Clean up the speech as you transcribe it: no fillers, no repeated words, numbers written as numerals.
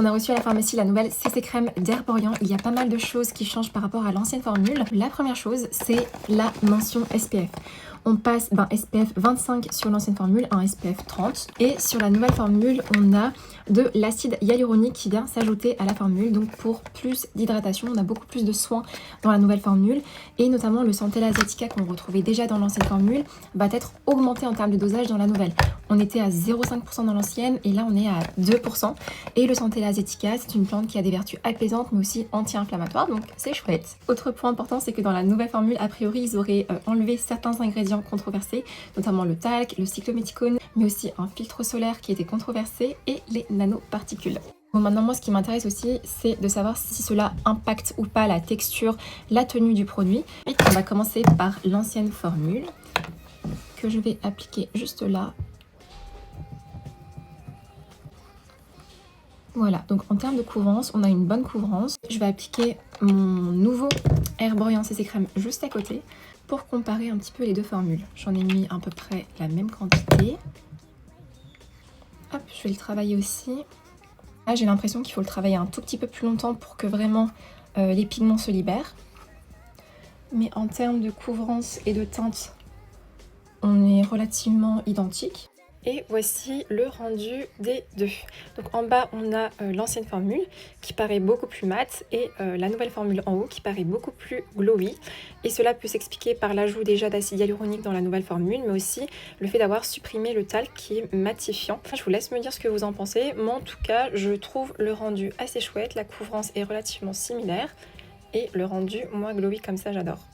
On a reçu à la pharmacie la nouvelle CC Crème d'Herborian. Il y a pas mal de choses qui changent par rapport à l'ancienne formule. La première chose, c'est la mention SPF. On passe d'un SPF 25 sur l'ancienne formule à un SPF 30. Et sur la nouvelle formule, on a de l'acide hyaluronique qui vient s'ajouter à la formule. Donc pour plus d'hydratation, on a beaucoup plus de soins dans la nouvelle formule. Et notamment le Centella asiatica qu'on retrouvait déjà dans l'ancienne formule va être augmenté en termes de dosage dans la nouvelle. On était à 0,5% dans l'ancienne et là on est à 2%. Et le Centella asiatica, c'est une plante qui a des vertus apaisantes mais aussi anti-inflammatoires, donc c'est chouette. Autre point important, c'est que dans la nouvelle formule, a priori, ils auraient enlevé certains ingrédients controversés, notamment le talc, le cyclométicone, mais aussi un filtre solaire qui était controversé et les nanoparticules. Bon, maintenant, moi, ce qui m'intéresse aussi, c'est de savoir si cela impacte ou pas la texture, la tenue du produit. Et on va commencer par l'ancienne formule que je vais appliquer juste là. Voilà, donc en termes de couvrance, on a une bonne couvrance. Je vais appliquer mon nouveau Herborian CC Crème juste à côté pour comparer un petit peu les deux formules. J'en ai mis à peu près la même quantité. Hop, je vais le travailler aussi. Là, j'ai l'impression qu'il faut le travailler un tout petit peu plus longtemps pour que vraiment les pigments se libèrent. Mais en termes de couvrance et de teinte, on est relativement identique. Et voici le rendu des deux. Donc en bas, on a l'ancienne formule qui paraît beaucoup plus mate et la nouvelle formule en haut qui paraît beaucoup plus glowy. Et cela peut s'expliquer par l'ajout déjà d'acide hyaluronique dans la nouvelle formule, mais aussi le fait d'avoir supprimé le talc qui est matifiant. Je vous laisse me dire ce que vous en pensez. Moi, en tout cas, je trouve le rendu assez chouette. La couvrance est relativement similaire et le rendu moins glowy comme ça, j'adore.